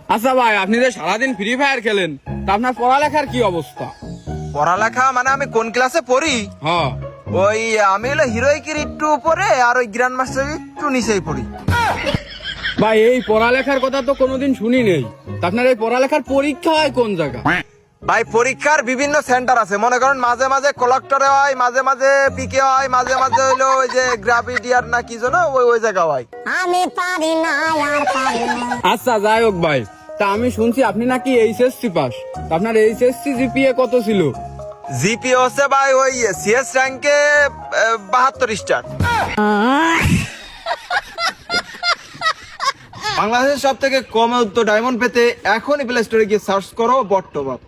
আচ্ছা ভাই, আপনি যে সারাদিন ফ্রি ফায়ার খেলেন, তা আপনার পড়ালেখার কি অবস্থা? পড়ালেখা মানে আমি কোন ক্লাসে পড়ি? হ্যাঁ ওই আমি হলো হিরোইকের একটু উপরে আর ওই গ্র্যান্ড মাস্টার একটু নিচেই পড়ি। ভাই, এই পড়ালেখার কথা তো কোনোদিন শুনি নেই। তা আপনার এই পড়ালেখার পরীক্ষা হয় কোন জায়গা? ভাই পরীক্ষার বিভিন্ন সেন্টার আছে, মনে করেন মাঝে মাঝে কলেক্টরে হয়, মাঝে মাঝে পিকে হয়, মাঝে মাঝে হইলো ওই যে গ্রাভিডিয়ার না কি যেন ওই জায়গা হয়। আমি পারি না আর পারি না। আচ্ছা যাই হোক ভাই, তা আমি শুনছি আপনি নাকি এইচএসসি পাস। আপনার এইচএসসি জিপিএ কত ছিল? জিপি হচ্ছে ভাই ওই সিএস র্যাঙ্কে 72 স্টার। বাংলাদেশের সব থেকে কম উত্তর ডায়মন্ড পেতে এখনই প্লে স্টোরে গিয়ে সার্চ করো বট্টবাব।